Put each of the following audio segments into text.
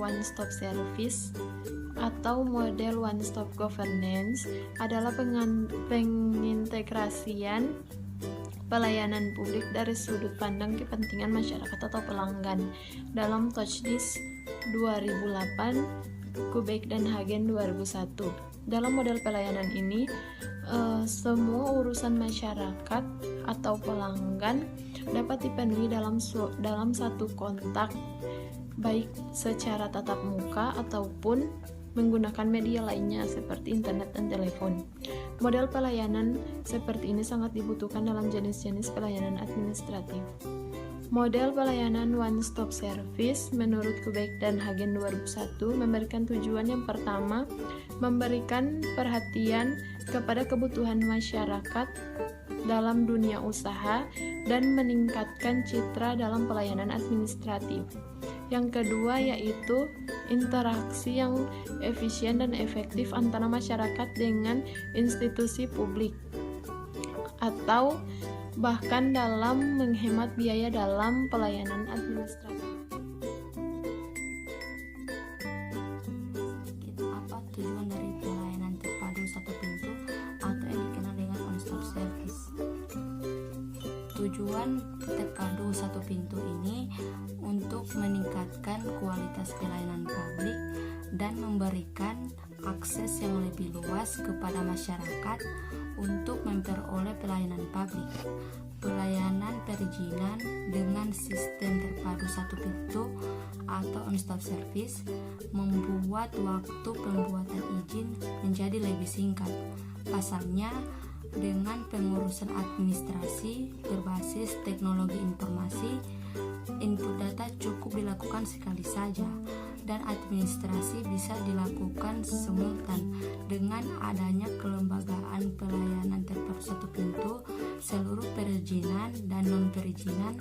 one stop service atau model one stop governance adalah pengintegrasian pelayanan publik dari sudut pandang kepentingan masyarakat atau pelanggan dalam TouchDisk 2008, Kubek dan Hagen 2001. Dalam model pelayanan ini, semua urusan masyarakat atau pelanggan dapat dipenuhi dalam satu kontak, baik secara tatap muka ataupun menggunakan media lainnya seperti internet dan telepon. Model pelayanan seperti ini sangat dibutuhkan dalam jenis-jenis pelayanan administratif. Model pelayanan one stop service menurut Kubek dan Hagen 2001 memberikan tujuan yang pertama, memberikan perhatian kepada kebutuhan masyarakat dalam dunia usaha dan meningkatkan citra dalam pelayanan administratif. Yang kedua yaitu interaksi yang efisien dan efektif antara masyarakat dengan institusi publik, atau bahkan dalam menghemat biaya dalam pelayanan administratif. Apa tujuan dari pelayanan terpadu satu pintu atau yang dikenal dengan one stop service? Tujuan terpadu satu pintu ini untuk meningkatkan kualitas pelayanan publik dan memberikan akses yang lebih luas kepada masyarakat untuk memperoleh pelayanan publik. Pelayanan perizinan dengan sistem terpadu satu pintu atau one stop service membuat waktu pembuatan izin menjadi lebih singkat. Pasalnya, dengan pengurusan administrasi berbasis teknologi informasi, input data cukup dilakukan sekali saja dan administrasi bisa dilakukan simultan. Dengan adanya kelembagaan pelayanan terpadu satu pintu, seluruh perizinan dan non-perizinan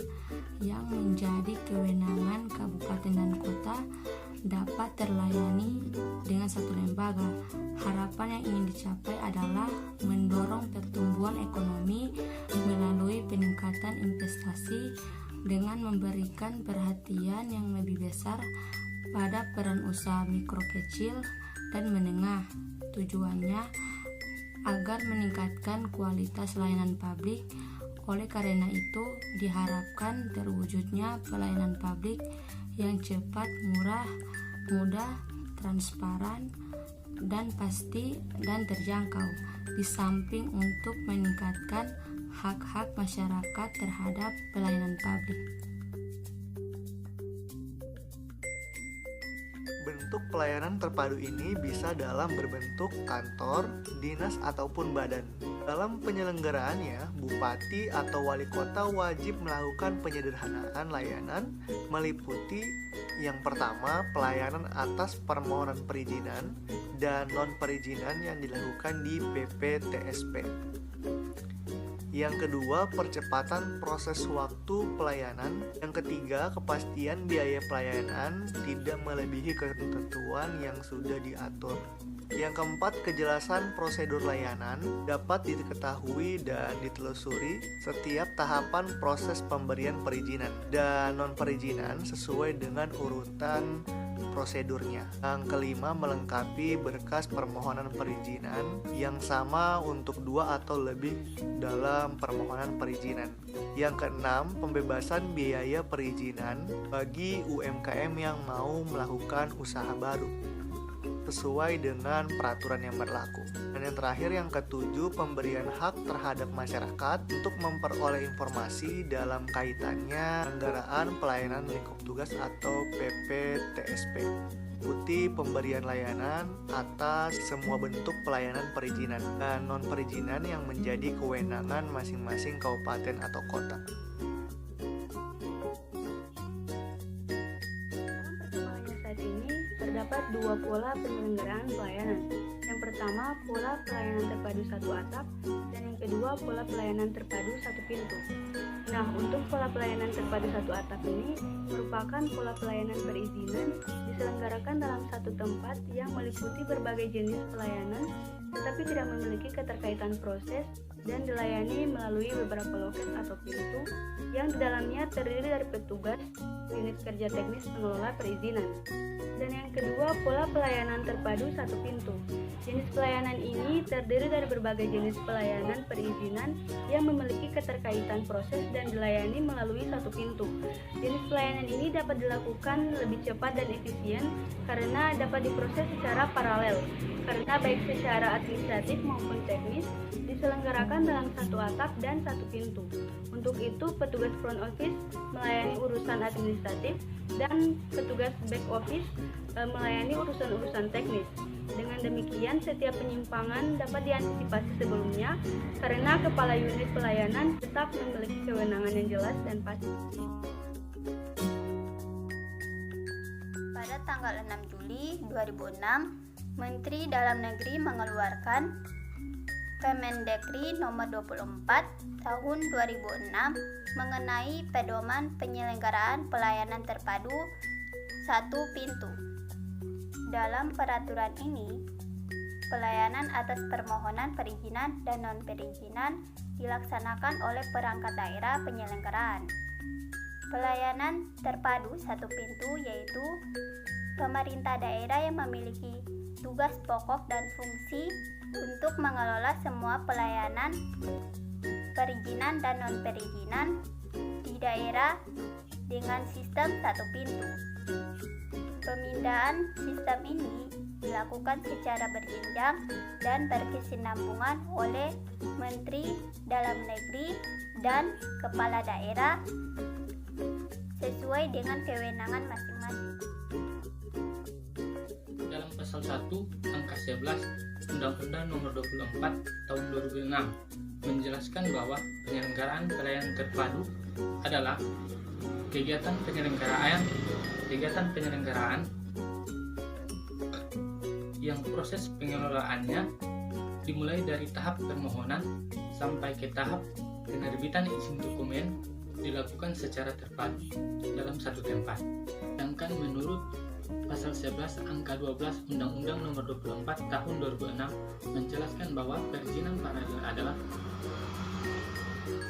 yang menjadi kewenangan kabupaten dan kota dapat terlayani dengan satu lembaga. Harapan yang ingin dicapai adalah mendorong pertumbuhan ekonomi melalui peningkatan investasi dengan memberikan perhatian yang lebih besar pada peran usaha mikro kecil dan menengah. Tujuannya agar meningkatkan kualitas layanan publik. Oleh karena itu, diharapkan terwujudnya pelayanan publik yang cepat, murah, mudah, transparan, dan pasti dan terjangkau, di samping untuk meningkatkan hak-hak masyarakat terhadap pelayanan publik. Bentuk pelayanan terpadu ini bisa dalam berbentuk kantor, dinas, ataupun badan. Dalam penyelenggaraannya, bupati atau wali kota wajib melakukan penyederhanaan layanan meliputi yang pertama, pelayanan atas permohonan perizinan dan non-perizinan yang dilakukan di PPTSP. Yang kedua, percepatan proses waktu pelayanan. Yang ketiga, kepastian biaya pelayanan tidak melebihi ketentuan yang sudah diatur. Yang keempat, kejelasan prosedur layanan dapat diketahui dan ditelusuri setiap tahapan proses pemberian perizinan dan non-perizinan sesuai dengan urutan prosedurnya. Yang kelima, melengkapi berkas permohonan perizinan yang sama untuk 2 atau lebih dalam permohonan perizinan. Yang keenam, pembebasan biaya perizinan bagi UMKM yang mau melakukan usaha baru sesuai dengan peraturan yang berlaku. Dan yang terakhir, yang ketujuh, pemberian hak terhadap masyarakat untuk memperoleh informasi dalam kaitannya anggaran pelayanan lingkup tugas atau PPTSP. Ikuti pemberian layanan atas semua bentuk pelayanan perizinan dan non-perizinan yang menjadi kewenangan masing-masing kabupaten atau kota. Terdapat 2 pola penyelenggaraan pelayanan. Yang pertama, pola pelayanan terpadu satu atap, dan yang kedua, pola pelayanan terpadu satu pintu. Nah, untuk pola pelayanan terpadu satu atap ini merupakan pola pelayanan perizinan diselenggarakan dalam satu tempat yang meliputi berbagai jenis pelayanan, tetapi tidak memiliki keterkaitan proses dan dilayani melalui beberapa loket atau pintu yang di dalamnya terdiri dari petugas, pintu unit kerja teknis pengelola perizinan. Dan yang kedua, pola pelayanan terpadu satu pintu. Jenis pelayanan ini terdiri dari berbagai jenis pelayanan perizinan yang memiliki keterkaitan proses dan dilayani melalui satu pintu. Jenis pelayanan ini dapat dilakukan lebih cepat dan efisien karena dapat diproses secara paralel, karena baik secara administratif maupun teknis diselenggarakan dalam satu atap dan satu pintu. Untuk itu, petugas front office melayani urusan administratif dan petugas back office melayani urusan-urusan teknis. Dengan demikian, setiap penyimpangan dapat diantisipasi sebelumnya karena kepala unit pelayanan tetap memiliki kewenangan yang jelas dan pasti. Pada tanggal 6 Juli 2006, Menteri Dalam Negeri mengeluarkan Kemendagri nomor 24 tahun 2006 mengenai pedoman penyelenggaraan pelayanan terpadu satu pintu. Dalam peraturan ini, pelayanan atas permohonan perizinan dan non-perizinan dilaksanakan oleh perangkat daerah penyelenggaraan. Pelayanan terpadu satu pintu yaitu pemerintah daerah yang memiliki tugas pokok dan fungsi untuk mengelola semua pelayanan perizinan dan non-perizinan di daerah dengan sistem satu pintu. Pemindahan sistem ini dilakukan secara berjenjang dan berkesinambungan oleh Menteri Dalam Negeri dan Kepala Daerah sesuai dengan kewenangan masing-masing. Dalam pasal 1 angka 11 Undang-Undang Nomor 24 Tahun 2006 menjelaskan bahwa penyelenggaraan pelayanan terpadu adalah kegiatan penyelenggaraan yang proses pengelolaannya dimulai dari tahap permohonan sampai ke tahap penerbitan izin dokumen dilakukan secara terpadu dalam satu tempat. Sedangkan menurut Pasal 11 angka 12 Undang-Undang Nomor 24 Tahun 2006 menjelaskan bahwa perizinan paralel adalah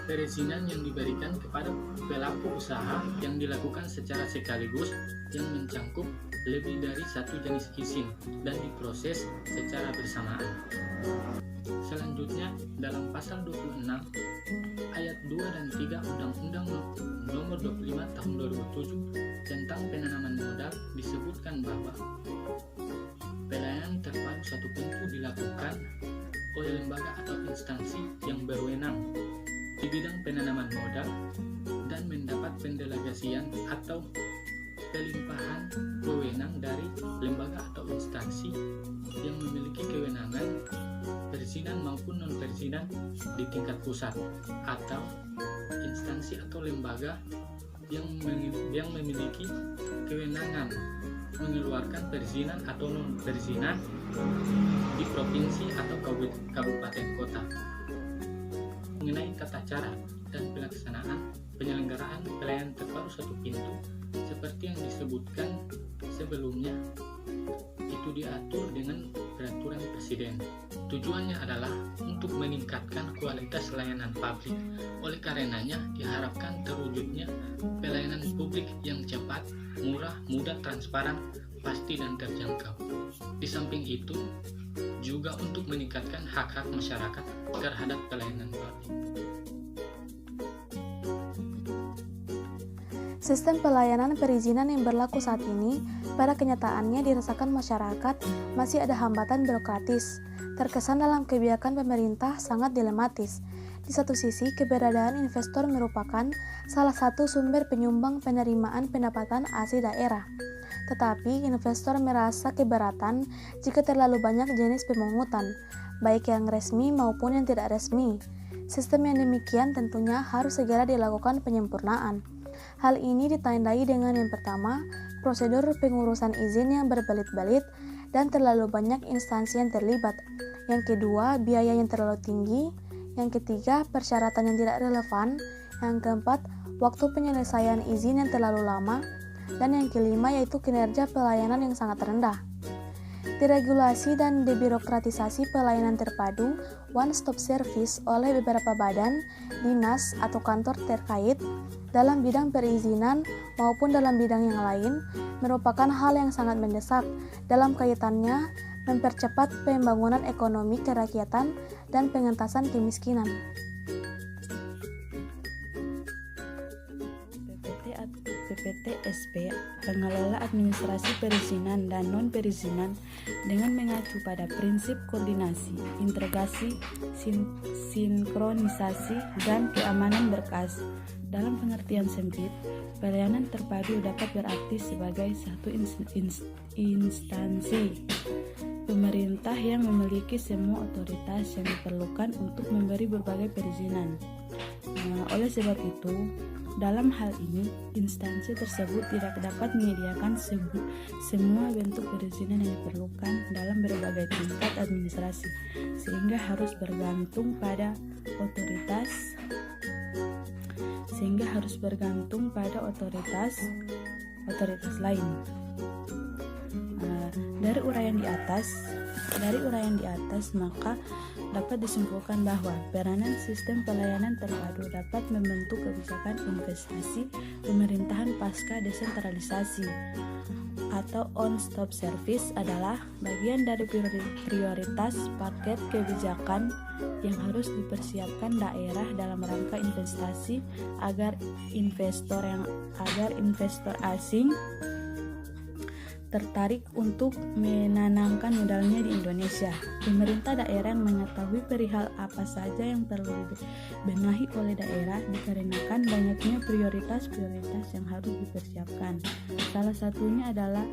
perizinan yang diberikan kepada pelaku usaha yang dilakukan secara sekaligus yang mencangkup lebih dari satu jenis izin dan diproses secara bersamaan. Selanjutnya, dalam pasal 26 ayat 2 dan 3 Undang-Undang Nomor 25 Tahun 2007 tentang penanaman modal disebutkan bahwa pelayanan terpadu satu pintu dilakukan oleh lembaga atau instansi yang berwenang di bidang penanaman modal dan mendapat pendelegasian atau pelimpahan wewenang dari lembaga atau instansi yang memiliki kewenangan perizinan maupun non-perizinan di tingkat pusat, atau instansi atau lembaga yang memiliki kewenangan mengeluarkan perizinan atau non-perizinan di provinsi atau kabupaten kota. Mengenai tata cara dan pelaksanaan penyelenggaraan pelayanan terpadu satu pintu seperti yang disebutkan sebelumnya, itu diatur dengan peraturan presiden. Tujuannya adalah untuk meningkatkan kualitas layanan publik. Oleh karenanya diharapkan terwujudnya pelayanan publik yang cepat, murah, mudah, transparan, pasti dan terjangkau. Di samping itu juga untuk meningkatkan hak-hak masyarakat terhadap pelayanan publik. Sistem pelayanan perizinan yang berlaku saat ini, pada kenyataannya dirasakan masyarakat masih ada hambatan birokratis, terkesan dalam kebijakan pemerintah sangat dilematis. Di satu sisi, keberadaan investor merupakan salah satu sumber penyumbang penerimaan pendapatan asli daerah. Tetapi, investor merasa keberatan jika terlalu banyak jenis pemungutan, baik yang resmi maupun yang tidak resmi. Sistem yang demikian tentunya harus segera dilakukan penyempurnaan. Hal ini ditandai dengan yang pertama, prosedur pengurusan izin yang berbelit-belit dan terlalu banyak instansi yang terlibat. Yang kedua, biaya yang terlalu tinggi. Yang ketiga, persyaratan yang tidak relevan. Yang keempat, waktu penyelesaian izin yang terlalu lama. Dan yang kelima yaitu kinerja pelayanan yang sangat rendah. Diregulasi dan debirokratisasi pelayanan terpadu one-stop service oleh beberapa badan, dinas, atau kantor terkait dalam bidang perizinan maupun dalam bidang yang lain merupakan hal yang sangat mendesak dalam kaitannya mempercepat pembangunan ekonomi kerakyatan dan pengentasan kemiskinan. PPTSP mengelola administrasi perizinan dan non-perizinan dengan mengacu pada prinsip koordinasi, integrasi, sinkronisasi, dan keamanan berkas. Dalam pengertian sempit, pelayanan terpadu dapat berarti sebagai satu instansi pemerintah yang memiliki semua otoritas yang diperlukan untuk memberi berbagai perizinan. Oleh sebab itu, dalam hal ini, instansi tersebut tidak dapat menyediakan semua bentuk perizinan yang diperlukan dalam berbagai tingkat administrasi, sehingga harus bergantung pada otoritas lain. Dari uraian di atas, maka dapat disimpulkan bahwa peranan sistem pelayanan terpadu dapat membentuk kebijakan investasi pemerintahan pasca desentralisasi atau on-stop service adalah bagian dari prioritas paket kebijakan yang harus dipersiapkan daerah dalam rangka investasi agar investor asing tertarik untuk menanamkan modalnya di Indonesia. Pemerintah daerah yang mengetahui perihal apa saja yang perlu dibenahi oleh daerah dikarenakan banyaknya prioritas-prioritas yang harus dipersiapkan. Salah satunya adalah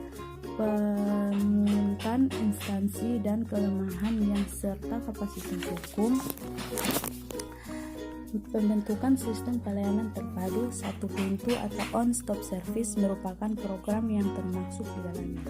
penguatan instansi dan kelemahan yang serta kapasitas hukum. Pembentukan sistem pelayanan terpadu satu pintu atau one-stop service merupakan program yang termasuk di dalamnya.